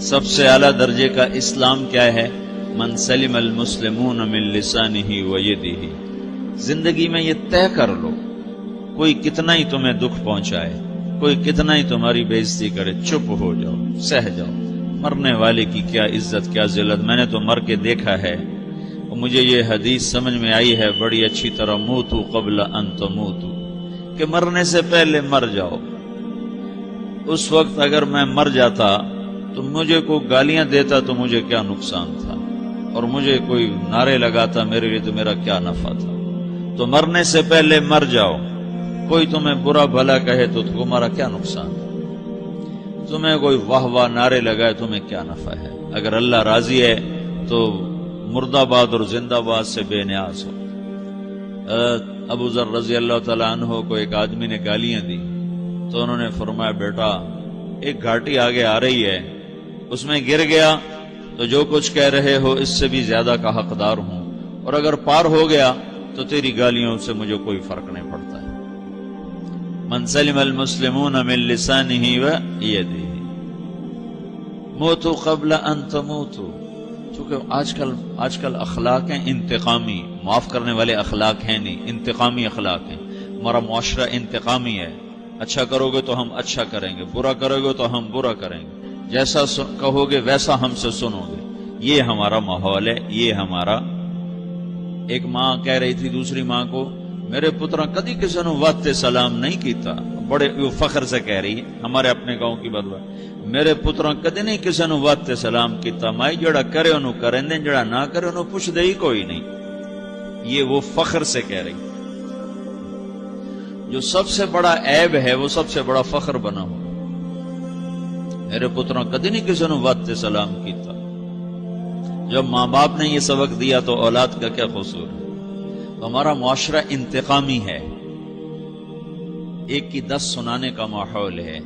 سب سے اعلیٰ درجے کا اسلام کیا ہے؟ من سلم المسلمون من لسانہ و یدہ۔ زندگی میں یہ طے کر لو، کوئی کتنا ہی تمہیں دکھ پہنچائے، کوئی کتنا ہی تمہاری بےعزتی کرے، چپ ہو جاؤ، سہ جاؤ۔ مرنے والے کی کیا عزت، کیا ذلت، میں نے تو مر کے دیکھا ہے، اور مجھے یہ حدیث سمجھ میں آئی ہے بڑی اچھی طرح، موتو قبل ان تموتو، کہ مرنے سے پہلے مر جاؤ۔ اس وقت اگر میں مر جاتا تو مجھے کوئی گالیاں دیتا تو مجھے کیا نقصان تھا، اور مجھے کوئی نعرے لگاتا میرے لیے تو میرا کیا نفع تھا۔ تو مرنے سے پہلے مر جاؤ، کوئی تمہیں برا بھلا کہے تو تمہارا کیا نقصان ہے، تمہیں کوئی واہ واہ نعرے لگائے تمہیں کیا نفع ہے۔ اگر اللہ راضی ہے تو مرد آباد اور زندہ باد سے بے نیاز ہو۔ ابو ذر رضی اللہ تعالیٰ عنہ کو ایک آدمی نے گالیاں دی تو انہوں نے فرمایا، بیٹا ایک گھاٹی آگے آ رہی ہے، اس میں گر گیا تو جو کچھ کہہ رہے ہو اس سے بھی زیادہ کا حقدار ہوں، اور اگر پار ہو گیا تو تیری گالیوں سے مجھے کوئی فرق نہیں پڑتا ہے۔ من سلم المسلمون من لسانہ و یدہ موتوا قبل ان تموتوا۔ چونکہ آج کل اخلاق ہیں انتقامی، معاف کرنے والے اخلاق ہیں نہیں، انتقامی اخلاق ہیں۔ ہمارا معاشرہ انتقامی ہے، اچھا کرو گے تو ہم اچھا کریں گے، برا کرو گے تو ہم برا کریں گے، جیسا کہو گے ویسا ہم سے سنو گے۔ یہ ہمارا ماحول ہے، یہ ہمارا۔ ایک ماں کہہ رہی تھی دوسری ماں کو، میرے پترا کدی کسی نے واسطے سلام نہیں کیتا، بڑے فخر سے کہہ رہی ہے، ہمارے اپنے گاؤں کی بات، میرے پترا کدی نہیں کسی نے واسطے سلام کیتا، مائی جڑا کرے انہوں کریں دیں، جڑا نہ کرے انہوں پوچھ دے ہی کوئی نہیں۔ یہ وہ فخر سے کہہ رہی۔ جو سب سے بڑا عیب ہے وہ سب سے بڑا فخر بنا ہو۔ میرے پتروں کدی نہیں کسی نے واسطے سلام کیتا۔ جب ماں باپ نے یہ سبق دیا تو اولاد کا کیا قصور ہے؟ تو ہمارا معاشرہ انتقامی ہے، ایک کی 10 سنانے کا ماحول ہے،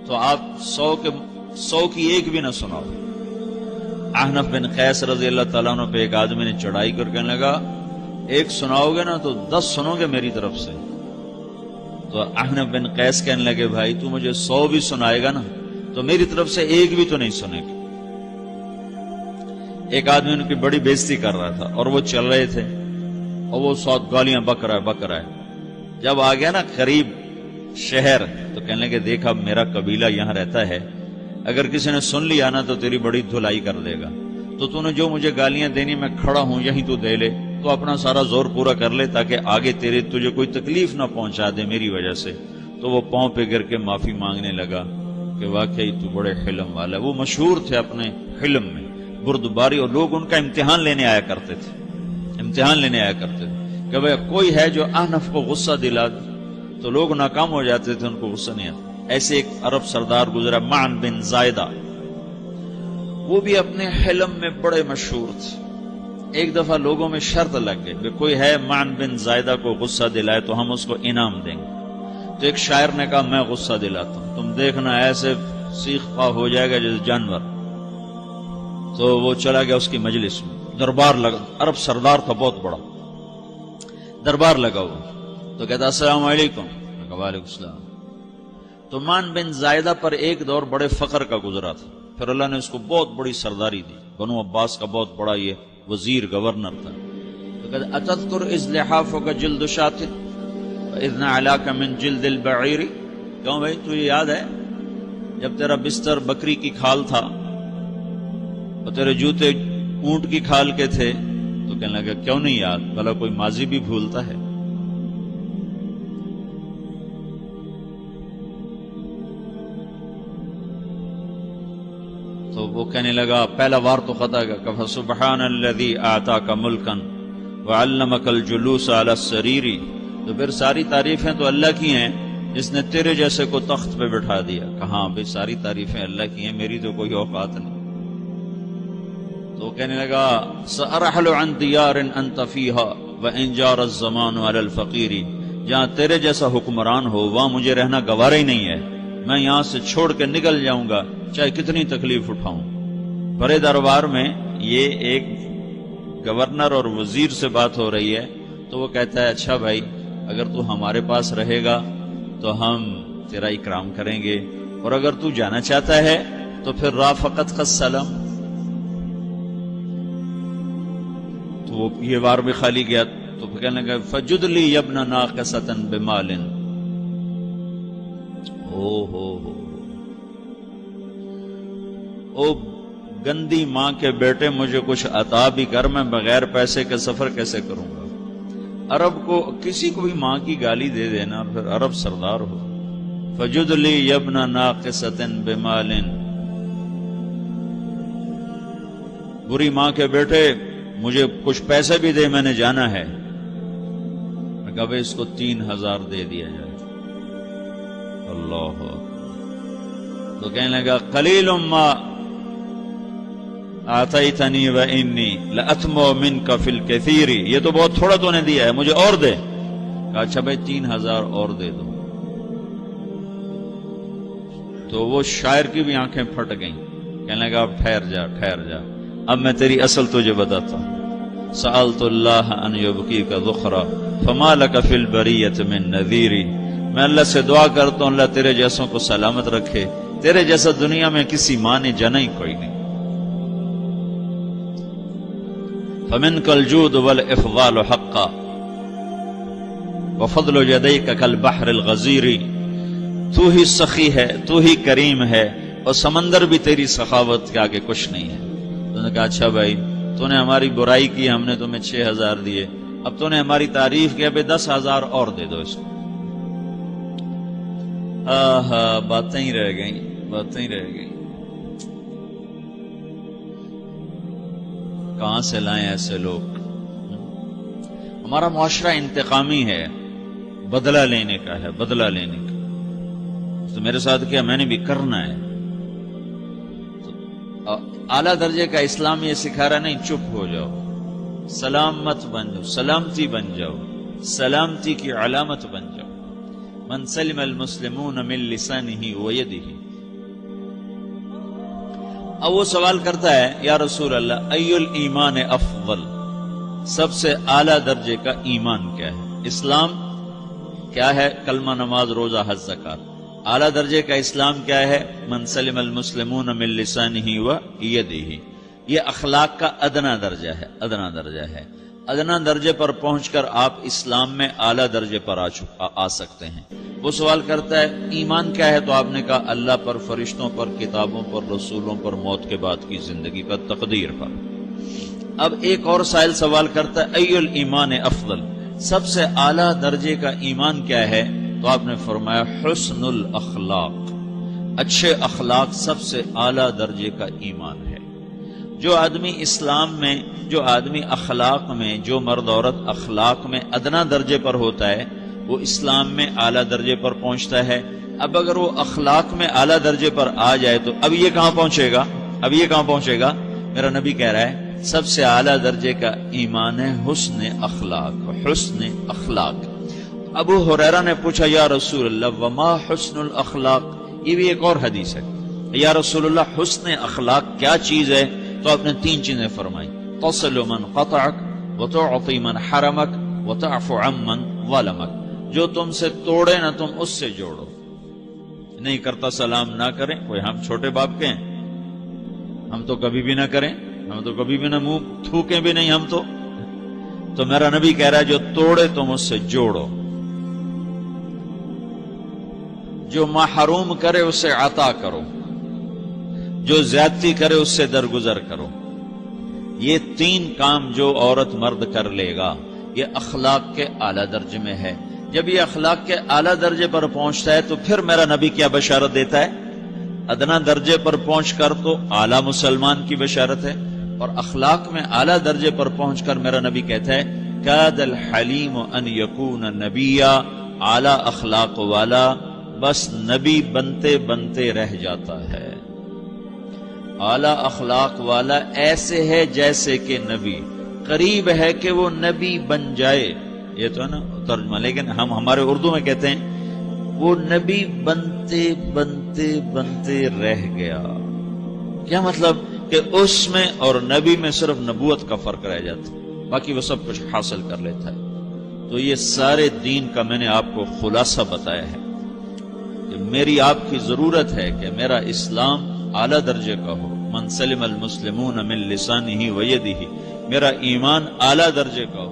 تو آپ 100 کی ایک بھی نہ سناؤ۔ احنف بن قیس رضی اللہ تعالیٰ عنہ پہ ایک آدمی نے چڑھائی کر کہنے لگا، ایک سناؤ گے نا تو 10 سنو گے میری طرف سے۔ تو احنف بن قیس کہنے لگے، بھائی تو مجھے 100 بھی سنائے گا نا تو میری طرف سے ایک بھی تو نہیں سنے گا۔ ایک آدمی ان کی بڑی بےزتی کر رہا تھا اور وہ چل رہے تھے اور وہ 100 گالیاں بک رہا ہے۔ جب آ گیا نا قریب شہر تو کہنے لگے، دیکھا میرا قبیلہ یہاں رہتا ہے، اگر کسی نے سن لیا نا تو تیری بڑی دھلائی کر دے گا، تو نے جو مجھے گالیاں دینی میں کھڑا ہوں یہیں تو دے لے، تو اپنا سارا زور پورا کر لے تاکہ آگے تجھے کوئی تکلیف نہ پہنچا دے میری وجہ سے۔ تو وہ پاؤں پہ گر کے معافی مانگنے لگا کہ واقعی تو بڑے حلم والا ہے۔ وہ مشہور تھے اپنے حلم میں، بردباری، اور لوگ ان کا امتحان لینے آیا کرتے تھے کہ بھئی کوئی ہے جو احنف کو غصہ دلا دے، تو لوگ ناکام ہو جاتے تھے، ان کو غصہ نہیں آتا۔ ایسے ایک عرب سردار گزرا معن بن زائدہ، وہ بھی اپنے حلم میں بڑے مشہور تھے۔ ایک دفعہ لوگوں میں شرط لگ گئی کہ کوئی ہے معن بن زائدہ کو غصہ دلائے تو ہم اس کو انعام دیں گے۔ تو ایک شاعر نے کہا، میں غصہ دلاتا ہوں، تم دیکھنا ایسے سیخ پا ہو جائے گا جیسے جانور۔ تو وہ چلا گیا اس کی مجلس میں، دربار لگا، عرب سردار تھا بہت بڑا، دربار لگا ہوا، تو کہتا السلام علیکم، میں کہا وعلیکم السلام۔ تو معن بن زائدہ پر ایک دور بڑے فقر کا گزرا تھا، پھر اللہ نے اس کو بہت بڑی سرداری دی، بنو عباس کا بہت بڑا یہ وزیر گورنر تھا۔ تو کہتا اتذکر اذ لحافک جلد شاۃ واذ نعلاک من جلد البعیر، کیوں بھائی تجھے یاد ہے جب تیرا بستر بکری کی کھال تھا اور تیرے جوتے اونٹ کی کھال کے تھے؟ تو کہنے لگا کیوں نہیں یاد، بھلا کوئی ماضی بھی بھولتا ہے۔ تو وہ کہنے لگا، پہلا وار تو خطا گیا، کہ فسبحان الذی اعطاک ملکا وعلمک الجلوس علی السریر۔ تو پھر ساری تعریفیں تو اللہ کی ہیں جس نے تیرے جیسے کو تخت پہ بٹھا دیا۔ کہاں بھئی ساری تعریفیں اللہ کی ہیں، میری تو کوئی اوقات نہیں۔ تو کہنے لگا سأرحل عن دیار انت فیہا وان جار الزمان علی الفقیر، جہاں تیرے جیسا حکمران ہو وہاں مجھے رہنا گوارا ہی نہیں ہے، میں یہاں سے چھوڑ کے نکل جاؤں گا چاہے کتنی تکلیف اٹھاؤں۔ بڑے دربار میں یہ ایک گورنر اور وزیر سے بات ہو رہی ہے، تو وہ کہتا ہے اچھا بھائی اگر تو ہمارے پاس رہے گا تو ہم تیرا اکرام کریں گے، اور اگر تو جانا چاہتا ہے تو پھر رافقت کا سلام، تو وہ یہ وار بھی خالی گیا تو پھر کہنے لگا فجد لی یبن ناقصۃ بمال، او گندی ماں کے بیٹے مجھے کچھ عطا بھی کر، میں بغیر پیسے کے سفر کیسے کروں گا؟ عرب کو کسی کو بھی ماں کی گالی دے دینا اور پھر عرب سردار ہو. فجد لی یبن ناقصۃ بمال، بری ماں کے بیٹے مجھے کچھ پیسے بھی دے، میں نے جانا ہے. میں کہا بھائی اس کو 3000 دے دیا جائے. اللہ تو کہنے لگا قلیل ما آتیتنی و انی لأطمع منک فی الکثیر، یہ تو بہت تھوڑا تو نے دیا ہے، مجھے اور دے. کہا اچھا بھائی 3000 اور دے دو. تو وہ شاعر کی بھی آنکھیں پھٹ گئیں. کہنے لگا اب ٹھہر جا ٹھہر جا، اب میں تیری اصل تجھے بتاتا ہوں. سألت اللہ ان یبقیک ذخرا فما لک فی البریۃ من نذیر، میں اللہ سے دعا کرتا ہوں اللہ تیرے جیسوں کو سلامت رکھے، تیرے جیسا دنیا میں کسی ماں نے جنا ہی کوئی نہیں. فمنک الجود والافضال حقا وفضل یدیک کالبحر الغزیر، تو ہی سخی ہے، تو ہی کریم ہے، اور سمندر بھی تیری سخاوت کے آگے کچھ نہیں ہے. تو نے کہا اچھا بھائی تو نے ہماری برائی کی، ہم نے تمہیں 6000 دیے، اب تو نے ہماری تعریف کی، ابھی 10,000 اور دے دو اس کو. باتیں ہی رہ گئیں، باتیں ہی رہ گئیں. کہاں سے لائیں ایسے لوگ؟ ہمارا معاشرہ انتقامی ہے، بدلہ لینے کا ہے، بدلہ لینے کا. تو میرے ساتھ کیا میں نے بھی کرنا ہے. اعلیٰ درجے کا اسلام یہ سکھا رہا نہیں چپ ہو جاؤ، سلام مت بن جاؤ، سلامتی بن جاؤ، سلامتی کی علامت بن جاؤ. من سلم المسلمون من لسانہ ویدہ. اب وہ سوال کرتا ہے یا رسول اللہ ای الایمان افضل، سب سے اعلیٰ درجے کا ایمان کیا ہے؟ اسلام کیا ہے؟ کلمہ، نماز، روزہ، حج، زکات. اعلیٰ درجے کا اسلام کیا ہے؟ من سلم المسلمون من لسانہ و یدہ. یہ اخلاق کا ادنا درجہ ہے، ادنا درجہ ہے. ادنا درجے پر پہنچ کر آپ اسلام میں اعلیٰ درجے پر آ سکتے ہیں. وہ سوال کرتا ہے ایمان کیا ہے؟ تو آپ نے کہا اللہ پر، فرشتوں پر، کتابوں پر، رسولوں پر، موت کے بعد کی زندگی پر، تقدیر پر. اب ایک اور سائل سوال کرتا ہے ای الایمان افضل، سب سے اعلیٰ درجے کا ایمان کیا ہے؟ تو آپ نے فرمایا حسن الاخلاق، اچھے اخلاق سب سے اعلیٰ درجے کا ایمان ہے. جو آدمی اسلام میں، جو آدمی اخلاق میں، جو مرد عورت اخلاق میں ادنا درجے پر ہوتا ہے وہ اسلام میں اعلیٰ درجے پر پہنچتا ہے. اب اگر وہ اخلاق میں اعلیٰ درجے پر آ جائے تو اب یہ کہاں پہنچے گا؟ اب یہ کہاں پہنچے گا؟ میرا نبی کہہ رہا ہے سب سے اعلیٰ درجے کا ایمان ہے حسن اخلاق، حسن اخلاق. ابو ہریرہ نے پوچھا یا رسول اللہ وما حسن الاخلاق، یہ بھی ایک اور حدیث ہے. یا رسول اللہ حسن اخلاق کیا چیز ہے؟ تو آپ نے 3 چیزیں فرمائی، تصل من قطعک وتعطی من حرمک وتعفو عمن ظلمک. جو تم سے توڑے نہ تم اس سے جوڑو. نہیں کرتا سلام نہ کریں، کوئی ہم چھوٹے باپ کے ہیں؟ ہم تو کبھی بھی نہ کریں، ہم تو کبھی بھی نہ منہ تھوکیں بھی نہیں ہم تو میرا نبی کہہ رہا ہے جو توڑے تم اس سے جوڑو، جو محروم کرے اسے عطا کرو، جو زیادتی کرے اس سے درگزر کرو. یہ 3 کام جو عورت مرد کر لے گا یہ اخلاق کے اعلیٰ درجے میں ہے. جب یہ اخلاق کے اعلیٰ درجے پر پہنچتا ہے تو پھر میرا نبی کیا بشارت دیتا ہے؟ ادنا درجے پر پہنچ کر تو اعلیٰ مسلمان کی بشارت ہے، اور اخلاق میں اعلیٰ درجے پر پہنچ کر میرا نبی کہتا ہے کاد الحلیم ان یکون نبیا، اعلیٰ اخلاق والا بس نبی بنتے بنتے رہ جاتا ہے. اعلیٰ اخلاق والا ایسے ہے جیسے کہ نبی، قریب ہے کہ وہ نبی بن جائے. یہ تو ہے نا ترجمہ، لیکن ہم ہمارے اردو میں کہتے ہیں وہ نبی بنتے بنتے بنتے رہ گیا. کیا مطلب؟ کہ اس میں اور نبی میں صرف نبوت کا فرق رہ جاتا، باقی وہ سب کچھ حاصل کر لیتا ہے. تو یہ سارے دین کا میں نے آپ کو خلاصہ بتایا ہے کہ میری آپ کی ضرورت ہے کہ میرا اسلام اعلیٰ درجے کا ہو، من سلم المسلمون من لسانہ و یدہ، میرا ایمان اعلیٰ درجے کا ہو۔